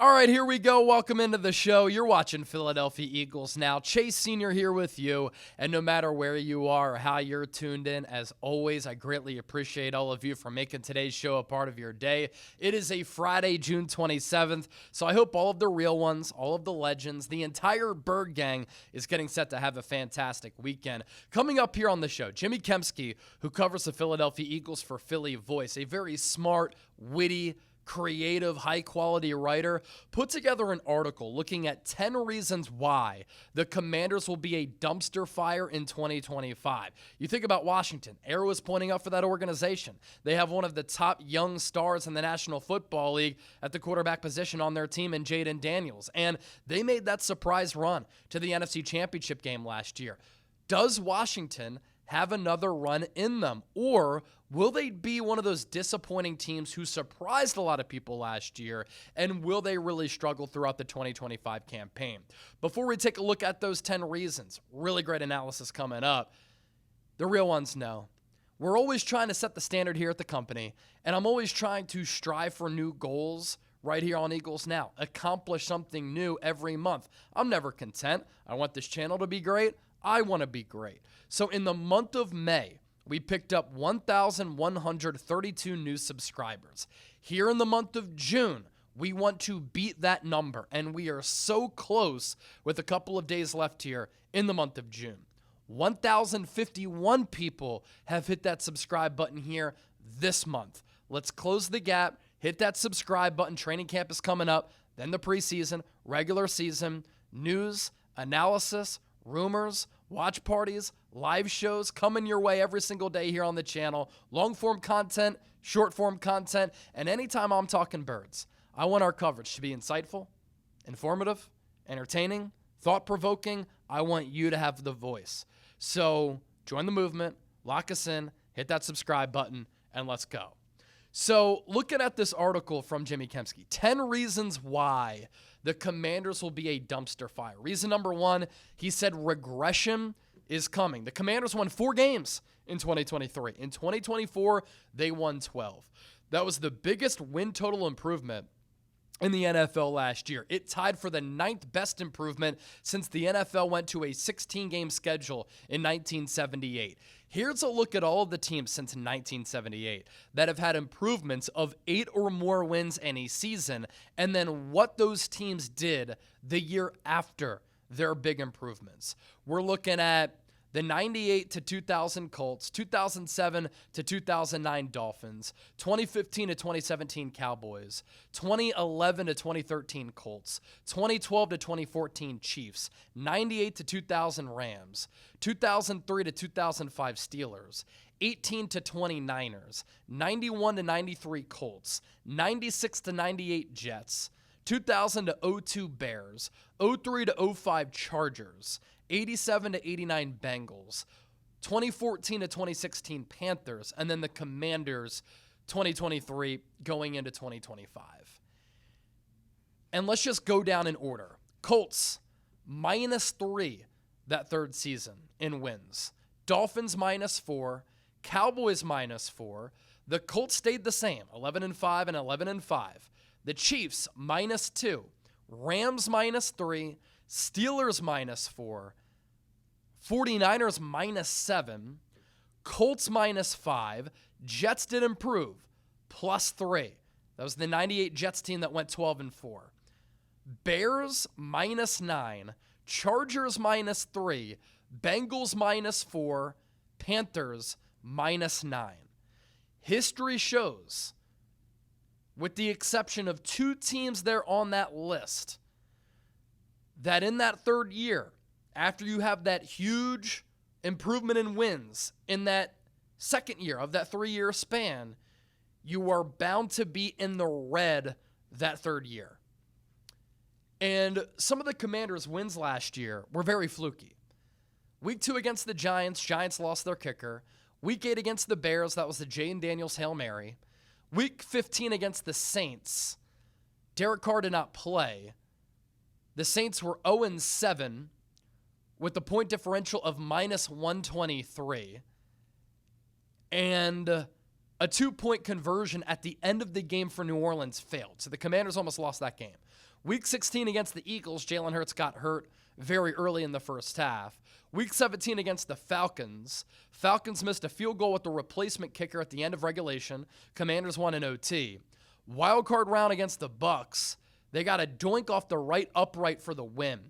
All right, here we go. Welcome into the show. You're watching Philadelphia Eagles Now. Chase Sr. here with you, and no matter where you are or how you're tuned in, as always, I greatly appreciate all of you for making today's show a part of your day. It is a Friday, June 27th, so I hope all of the real ones, all of the legends, the entire Bird Gang is getting set to have a fantastic weekend. Coming up here on the show, Jimmy Kempski, who covers the Philadelphia Eagles for Philly Voice, a very smart, witty, creative, high-quality writer, put together an article looking at 10 reasons why the Commanders will be a dumpster fire in 2025. You think about Washington. Arrow is pointing up for that organization. They have one of the top young stars in the National Football League at the quarterback position on their team in Jayden Daniels, and they made that surprise run to the NFC Championship game last year. Does Washington have another run in them, or will they be one of those disappointing teams who surprised a lot of people last year, and will they really struggle throughout the 2025 campaign? Before we take a look at those 10 reasons, really great analysis coming up, the real ones know. We're always trying to set the standard here at the company, and I'm always trying to strive for new goals right here on Eagles Now, accomplish something new every month. I'm never content. I want this channel to be great. I want to be great. So in the month of May, we picked up 1,132 new subscribers. Here in the month of June, we want to beat that number, and we are so close with a couple of days left here in the month of June. 1,051 people have hit that subscribe button here this month. Let's close the gap, hit that subscribe button. Training camp is coming up, then the preseason, regular season, news, analysis, rumors, watch parties, live shows coming your way every single day here on the channel. Long-form content, short-form content, and anytime I'm talking birds, I want our coverage to be insightful, informative, entertaining, thought-provoking. I want you to have the voice. So join the movement, lock us in, hit that subscribe button, and let's go. So looking at this article from Jimmy Kempski, 10 reasons why the Commanders will be a dumpster fire. Reason number one, he said regression is coming. The Commanders won 4 games in 2023. In 2024, they won 12. That was the biggest win total improvement in the NFL last year. It tied for the 9th best improvement since the NFL went to a 16-game schedule in 1978. Here's a look at all of the teams since 1978 that have had improvements of 8 or more wins in a season, and then what those teams did the year after their big improvements. We're looking at the 98 to 2000 Colts, 2007 to 2009 Dolphins, 2015 to 2017 Cowboys, 2011 to 2013 Colts, 2012 to 2014 Chiefs, 98 to 2000 Rams, 2003 to 2005 Steelers, 18 to 20 Niners, 91 to 93 Colts, 96 to 98 Jets, 2000 to 02 Bears, 03 to 05 Chargers, 87 to 89 Bengals, 2014 to 2016 Panthers, and then the Commanders 2023 going into 2025. And let's just go down in order. Colts, -3 that third season in wins. Dolphins -4, Cowboys -4. The Colts stayed the same, 11-5 and 11-5. The Chiefs -2, Rams -3, Steelers -4, 49ers -7, Colts -5, Jets did improve, +3. That was the 98 Jets team that went 12-4. Bears -9, Chargers -3, Bengals -4, Panthers -9. History shows, with the exception of 2 teams there on that list, that in that third year, after you have that huge improvement in wins in that second year of that 3-year span, you are bound to be in the red that third year. And some of the Commanders' wins last year were very fluky. Week 2 against the Giants, Giants lost their kicker. Week 8 against the Bears, that was the Jayden Daniels Hail Mary. Week 15 against the Saints, Derek Carr did not play. The Saints were 0-7 with the point differential of -123. And a 2-point conversion at the end of the game for New Orleans failed. So the Commanders almost lost that game. Week 16 against the Eagles, Jalen Hurts got hurt very early in the first half. Week 17 against the Falcons, Falcons missed a field goal with the replacement kicker at the end of regulation. Commanders won in OT. Wild card round against the Bucks, they got a doink off the right upright for the win.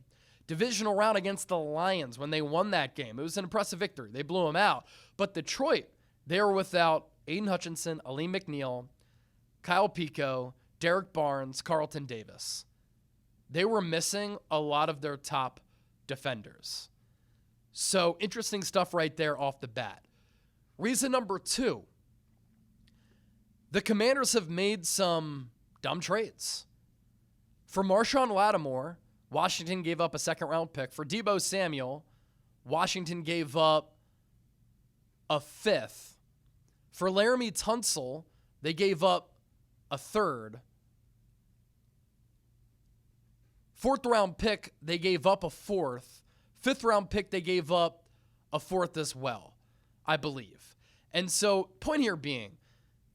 Divisional round against the Lions when they won that game. It was an impressive victory. They blew them out. But Detroit, they were without Aiden Hutchinson, Aleem McNeil, Kyle Pico, Derek Barnes, Carlton Davis. They were missing a lot of their top defenders. So interesting stuff right there off the bat. Reason number 2, the Commanders have made some dumb trades. For Marshawn Lattimore, Washington gave up a second-round pick. For Deebo Samuel, Washington gave up a 5th. For Laramie Tunsil, they gave up a 3rd. 4th-round pick, they gave up a 4th. 5th-round pick, they gave up a 4th as well, I believe. And so, point here being,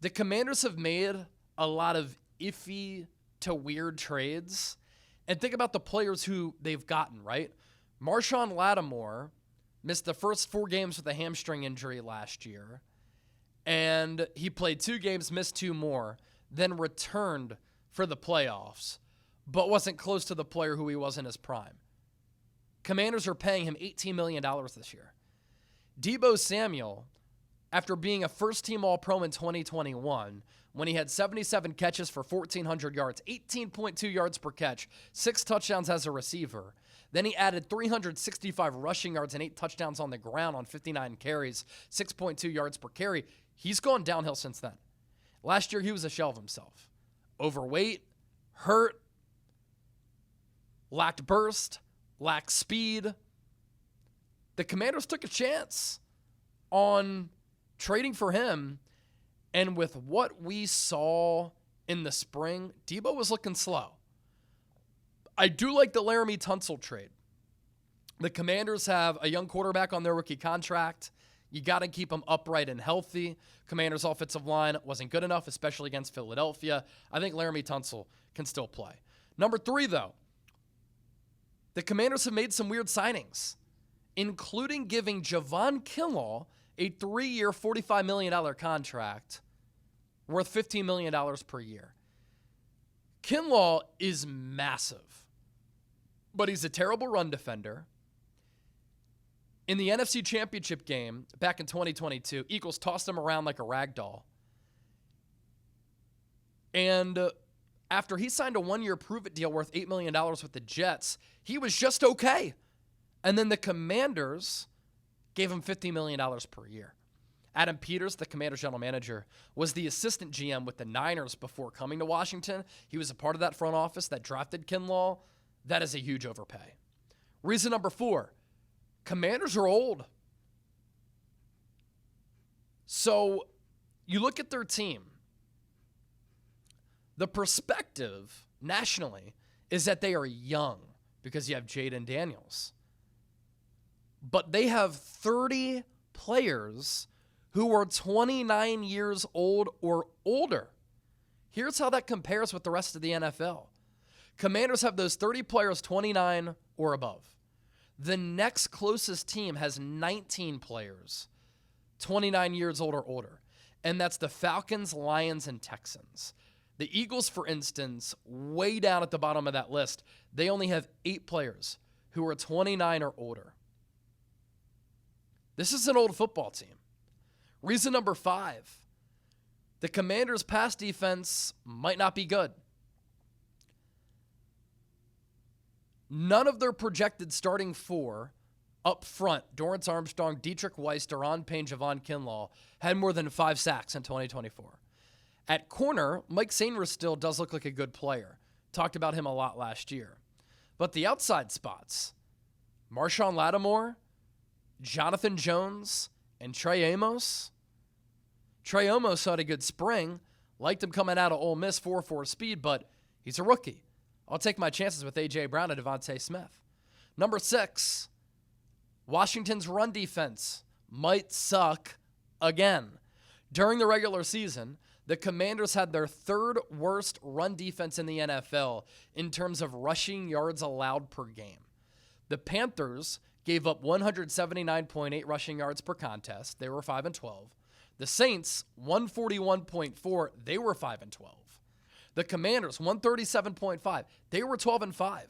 the Commanders have made a lot of iffy to weird trades. And think about the players who they've gotten, right? Marshawn Lattimore missed the first 4 games with a hamstring injury last year. And he played 2 games, missed 2 more, then returned for the playoffs, but wasn't close to the player who he was in his prime. Commanders are paying him $18 million this year. Deebo Samuel, after being a first-team All-Pro in 2021, when he had 77 catches for 1,400 yards, 18.2 yards per catch, 6 touchdowns as a receiver. Then he added 365 rushing yards and 8 touchdowns on the ground on 59 carries, 6.2 yards per carry. He's gone downhill since then. Last year, he was a shell of himself. Overweight, hurt, lacked burst, lacked speed. The Commanders took a chance on trading for him, and with what we saw in the spring, Deebo was looking slow. I do like the Laramie Tunsil trade. The Commanders have a young quarterback on their rookie contract. You got to keep him upright and healthy. Commanders' offensive line wasn't good enough, especially against Philadelphia. I think Laramie Tunsil can still play. Number 3, though, the Commanders have made some weird signings, including giving Javon Kinlaw a 3-year, $45 million contract worth $15 million per year. Kinlaw is massive, but he's a terrible run defender. In the NFC Championship game back in 2022, Eagles tossed him around like a rag doll. And after he signed a 1-year prove-it deal worth $8 million with the Jets, he was just okay. And then the Commanders gave him $50 million per year. Adam Peters, the Commanders general manager, was the assistant GM with the Niners before coming to Washington. He was a part of that front office that drafted Kinlaw. That is a huge overpay. Reason number 4, Commanders are old. So you look at their team. The perspective nationally is that they are young because you have Jayden Daniels. But they have 30 players who are 29 years old or older. Here's how that compares with the rest of the NFL. Commanders have those 30 players 29 or above. The next closest team has 19 players 29 years old or older, and that's the Falcons, Lions, and Texans. The Eagles, for instance, way down at the bottom of that list, they only have 8 players who are 29 or older. This is an old football team. Reason number 5, the Commanders' pass defense might not be good. None of their projected starting 4 up front, Dorrance Armstrong, Dietrich Weiss, Daron Payne, Javon Kinlaw, had more than 5 sacks in 2024. At corner, Mike Sainristil still does look like a good player. Talked about him a lot last year. But the outside spots, Marshawn Lattimore, Jonathan Jones, and Trey Amos. Trey Amos had a good spring. Liked him coming out of Ole Miss, 4.4 speed, but he's a rookie. I'll take my chances with A.J. Brown and Devontae Smith. Number 6, Washington's run defense might suck again. During the regular season, The Commanders had their third worst run defense in the NFL in terms of rushing yards allowed per game. The Panthers gave up 179.8 rushing yards per contest. They were 5-12. The Saints, 141.4. They were 5-12. The Commanders, 137.5. They were 12-5.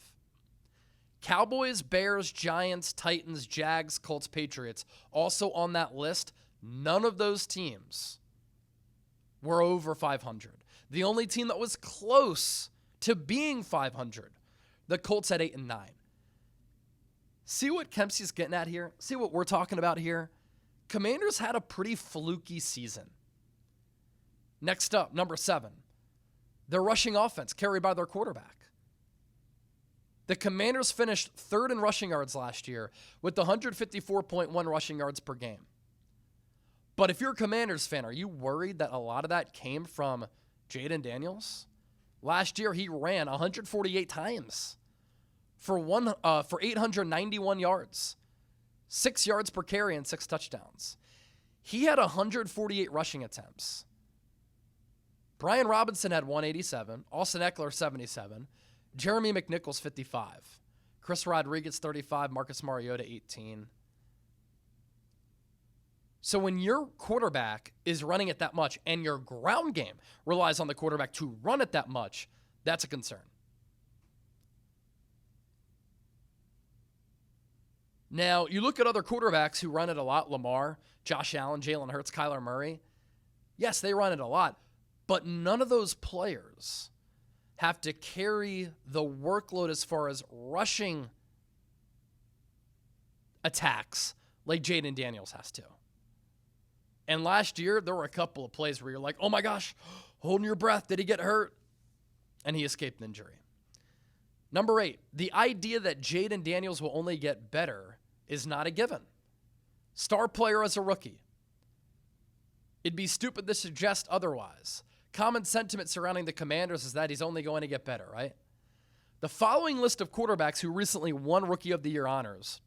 Cowboys, Bears, Giants, Titans, Jags, Colts, Patriots, also on that list. None of those teams were over 500. The only team that was close to being 500, the Colts at 8-9. See what Kempski's getting at here? See what we're talking about here? Commanders had a pretty fluky season. Next up, number 7. Their rushing offense carried by their quarterback. The Commanders finished third in rushing yards last year with 154.1 rushing yards per game. But if you're a Commanders fan, are you worried that a lot of that came from Jayden Daniels? Last year, he ran 148 times for 891 yards, 6 yards per carry and 6 touchdowns. He had 148 rushing attempts. Brian Robinson had 187, Austin Eckler 77, Jeremy McNichols 55, Chris Rodriguez 35, Marcus Mariota 18. So when your quarterback is running it that much and your ground game relies on the quarterback to run it that much, that's a concern. Now, you look at other quarterbacks who run it a lot, Lamar, Josh Allen, Jalen Hurts, Kyler Murray. Yes, they run it a lot, but none of those players have to carry the workload as far as rushing attacks like Jayden Daniels has to. And last year, there were a couple of plays where you're like, oh my gosh, holding your breath. Did he get hurt? And he escaped an injury. Number 8, the idea that Jayden Daniels will only get better is not a given. Star player as a rookie. It'd be stupid to suggest otherwise. Common sentiment surrounding the Commanders is that he's only going to get better, right? The following list of quarterbacks who recently won Rookie of the Year honors,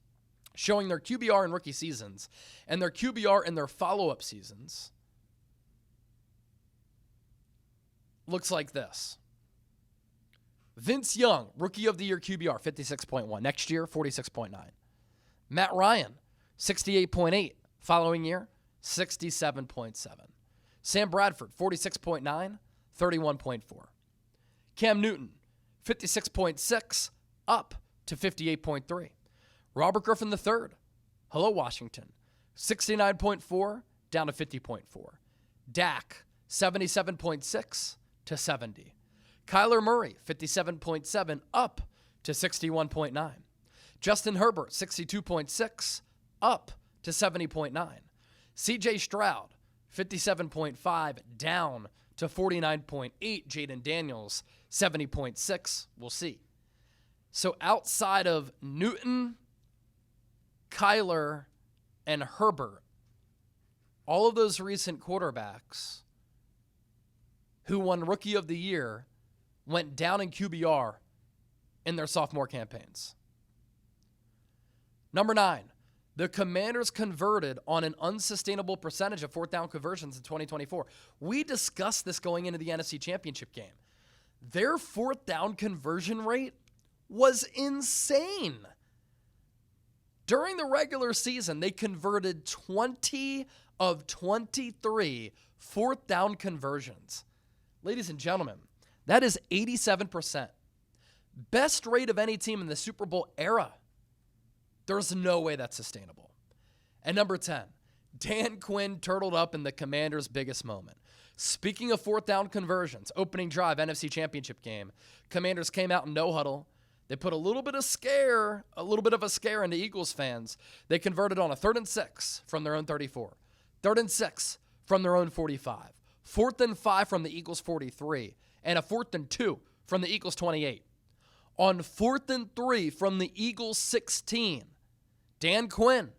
showing their QBR in rookie seasons and their QBR in their follow-up seasons, looks like this. Vince Young, Rookie of the Year QBR, 56.1. Next year, 46.9. Matt Ryan, 68.8. Following year, 67.7. Sam Bradford, 46.9, 31.4. Cam Newton, 56.6, up to 58.3. Robert Griffin III, hello Washington, 69.4, down to 50.4. Dak, 77.6 to 70. Kyler Murray, 57.7, up to 61.9. Justin Herbert, 62.6, up to 70.9. C.J. Stroud, 57.5, down to 49.8. Jayden Daniels, 70.6. We'll see. So outside of Newton, Kyler, and Herbert, all of those recent quarterbacks who won Rookie of the Year went down in QBR in their sophomore campaigns. Number 9, the Commanders converted on an unsustainable percentage of fourth down conversions in 2024. We discussed this going into the NFC Championship game. Their fourth down conversion rate was insane. During the regular season, they converted 20 of 23 fourth down conversions. Ladies and gentlemen, that is 87%. Best rate of any team in the Super Bowl era. There's no way that's sustainable. And number 10, Dan Quinn turtled up in the Commanders' biggest moment. Speaking of fourth down conversions, opening drive, NFC Championship game, Commanders came out in no huddle. They put a little bit of a scare into Eagles fans. They converted on a 3rd and 6 from their own 34. 3rd and 6 from their own 45. 4th and 5 from the Eagles' 43. And a 4th and 2 from the Eagles' 28. On 4th and 3 from the Eagles' 16, Dan Quinn,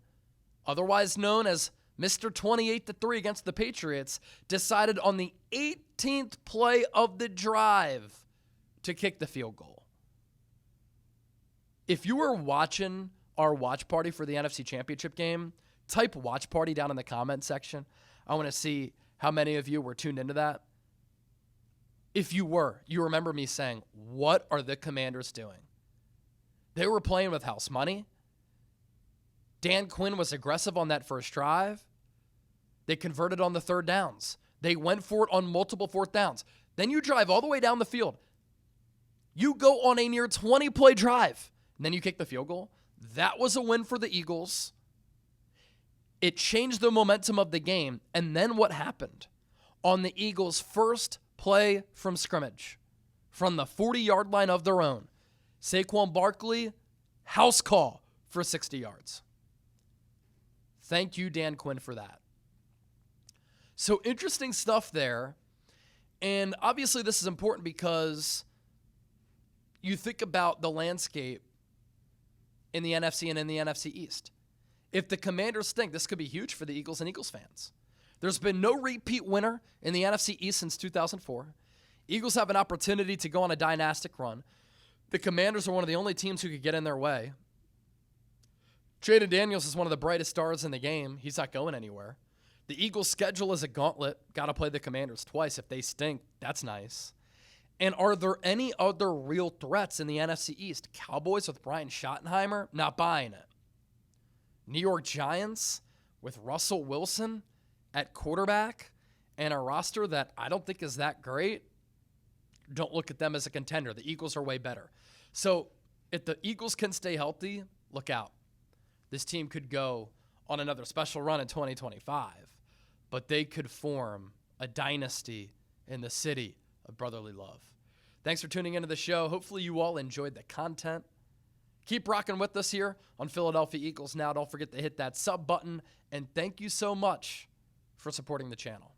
otherwise known as Mr. 28-3 against the Patriots, decided on the 18th play of the drive to kick the field goal. If you were watching our watch party for the NFC Championship game, type watch party down in the comment section. I want to see how many of you were tuned into that. If you were, you remember me saying, what are the Commanders doing? They were playing with house money. Dan Quinn was aggressive on that first drive. They converted on the third downs. They went for it on multiple fourth downs. Then you drive all the way down the field. You go on a near 20-play drive, and then you kick the field goal. That was a win for the Eagles. It changed the momentum of the game. And then what happened? On the Eagles' first play from scrimmage, from the 40-yard line of their own, Saquon Barkley, house call for 60 yards. Thank you, Dan Quinn, for that. So interesting stuff there. And obviously this is important because you think about the landscape in the NFC and in the NFC East. If the Commanders stink, this could be huge for the Eagles and Eagles fans. There's been no repeat winner in the NFC East since 2004. Eagles have an opportunity to go on a dynastic run. The Commanders are one of the only teams who could get in their way. Jayden Daniels is one of the brightest stars in the game. He's not going anywhere. The Eagles' schedule is a gauntlet. Got to play the Commanders twice. If they stink, that's nice. And are there any other real threats in the NFC East? Cowboys with Brian Schottenheimer? Not buying it. New York Giants with Russell Wilson at quarterback and a roster that I don't think is that great? Don't look at them as a contender. The Eagles are way better. So if the Eagles can stay healthy, look out. This team could go on another special run in 2025, but they could form a dynasty in the city of brotherly love. Thanks for tuning into the show. Hopefully you all enjoyed the content. Keep rocking with us here on Philadelphia Eagles Now. Don't forget to hit that sub button, and thank you so much for supporting the channel.